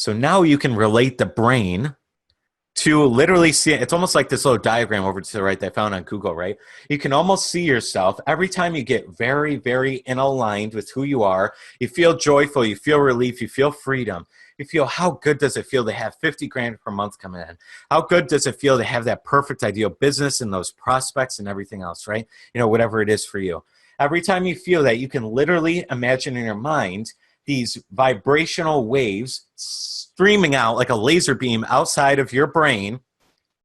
So now you can relate the brain to literally see it. It's almost like this little diagram over to the right that I found on Google, right? You can almost see yourself every time you get very, very in aligned with who you are. You feel joyful, you feel relief, you feel freedom. You feel, how good does it feel to have 50 grand per month coming in? How good does it feel to have that perfect ideal business and those prospects and everything else, right? Whatever it is for you. Every time you feel that, you can literally imagine in your mind these vibrational waves streaming out like a laser beam outside of your brain,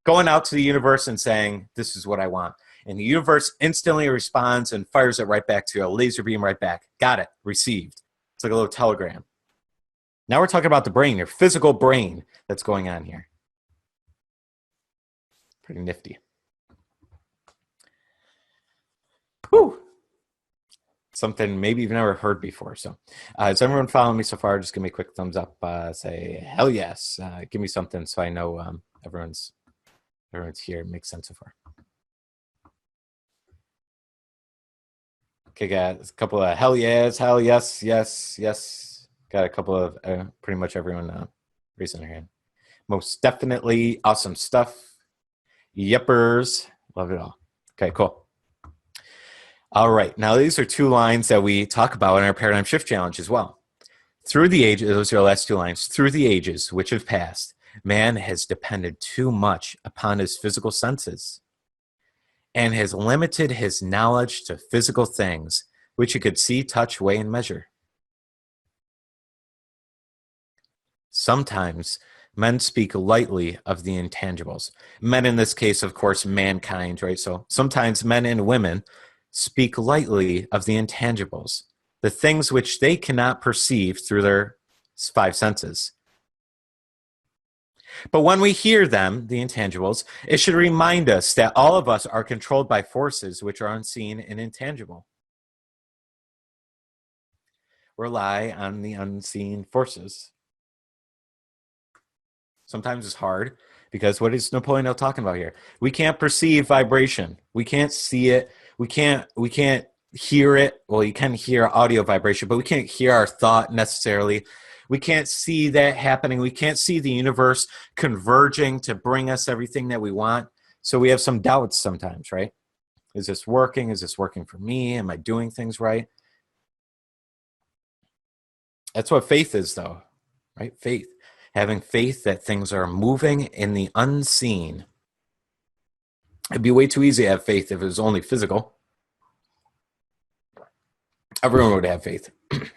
going out to the universe and saying, this is what I want. And the universe instantly responds and fires it right back to you, a laser beam right back. Got it, received. It's like a little telegram. Now we're talking about the brain, your physical brain that's going on here. Pretty nifty. Whew. Something maybe you've never heard before. So is everyone following me so far? Just give me a quick thumbs up. Say hell yes. Give me something so I know everyone's here. It makes sense so far. Okay, guys, a couple of hell yes, hell yes, yes, yes. Got a couple of pretty much everyone raising their hand. Most definitely awesome stuff. Yeppers, love it all. Okay, cool. All right, now these are 2 lines that we talk about in our paradigm shift challenge as well. Through the ages, those are our last 2 lines. Through the ages which have passed, man has depended too much upon his physical senses and has limited his knowledge to physical things, which he could see, touch, weigh, and measure. Sometimes men speak lightly of the intangibles. Men in this case, of course, mankind, right? So sometimes men and women speak lightly of the intangibles, the things which they cannot perceive through their 5 senses. But when we hear them, the intangibles, it should remind us that all of us are controlled by forces which are unseen and intangible. Rely on the unseen forces. Sometimes it's hard because what is Napoleon Hill talking about here? We can't perceive vibration. We can't see it. We can't hear it. Well, you can hear audio vibration, but we can't hear our thought necessarily. We can't see that happening. We can't see the universe converging to bring us everything that we want. So we have some doubts sometimes, right? Is this working? Is this working for me? Am I doing things right? That's what faith is, though, right? Faith. Having faith that things are moving in the unseen. It'd be way too easy to have faith if it was only physical. Everyone would have faith. Okay.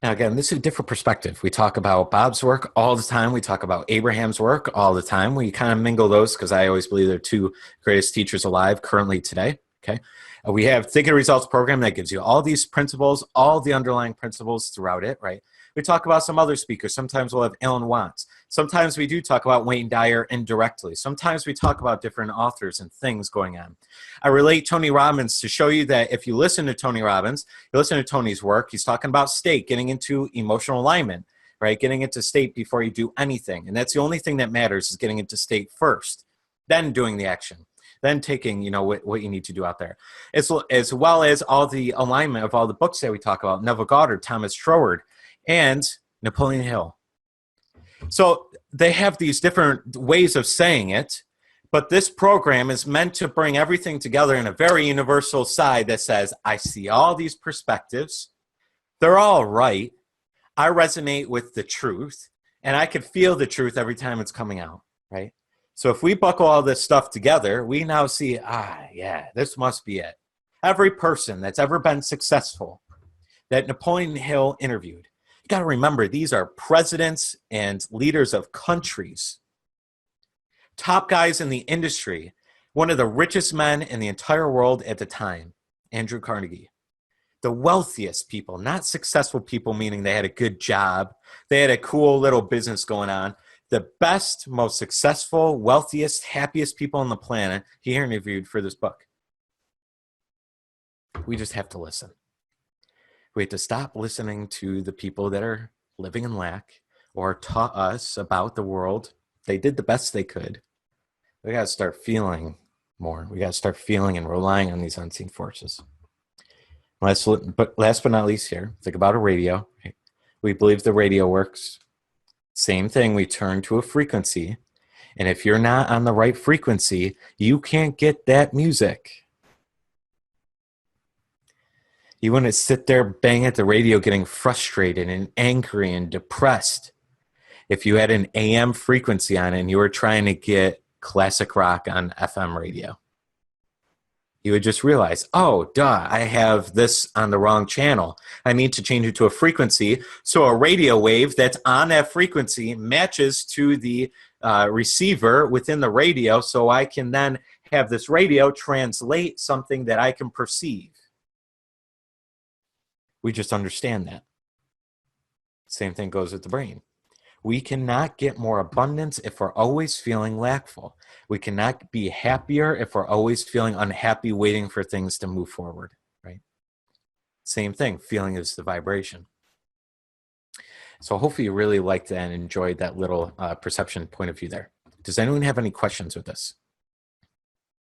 Now, again, this is a different perspective. We talk about Bob's work all the time. We talk about Abraham's work all the time. We kind of mingle those because I always believe they're 2 greatest teachers alive currently today. Okay. We have Thinking Results program that gives you all these principles, all the underlying principles throughout it, right? We talk about some other speakers. Sometimes we'll have Alan Watts. Sometimes we do talk about Wayne Dyer indirectly. Sometimes we talk about different authors and things going on. I relate Tony Robbins to show you that if you listen to Tony Robbins, you listen to Tony's work, he's talking about state, getting into emotional alignment, right? Getting into state before you do anything. And that's the only thing that matters, is getting into state first, then doing the action, then taking, what you need to do out there. As well as all the alignment of all the books that we talk about, Neville Goddard, Thomas Troward, and Napoleon Hill. So they have these different ways of saying it, but this program is meant to bring everything together in a very universal side that says, I see all these perspectives. They're all right. I resonate with the truth, and I can feel the truth every time it's coming out, right? So if we buckle all this stuff together, we now see, yeah, this must be it. Every person that's ever been successful that Napoleon Hill interviewed, you got to remember, these are presidents and leaders of countries, top guys in the industry, one of the richest men in the entire world at the time, Andrew Carnegie. The wealthiest people, not successful people, meaning they had a good job, they had a cool little business going on. The best, most successful, wealthiest, happiest people on the planet he interviewed for this book. We just have to listen. We have to stop listening to the people that are living in lack or taught us about the world. They did the best they could. We got to start feeling more. We got to start feeling and relying on these unseen forces. Last but not least here, think about a radio. Right? We believe the radio works. Same thing, we turn to a frequency. And if you're not on the right frequency, you can't get that music. You wouldn't sit there banging at the radio getting frustrated and angry and depressed if you had an AM frequency on and you were trying to get classic rock on FM radio. You would just realize, oh, duh, I have this on the wrong channel. I need to change it to a frequency so a radio wave that's on that frequency matches to the receiver within the radio so I can then have this radio translate something that I can perceive. We just understand that. Same thing goes with the brain. We cannot get more abundance if we're always feeling lackful. We cannot be happier if we're always feeling unhappy, waiting for things to move forward, right? Same thing, feeling is the vibration. So hopefully you really liked that and enjoyed that little perception point of view there. Does anyone have any questions with this?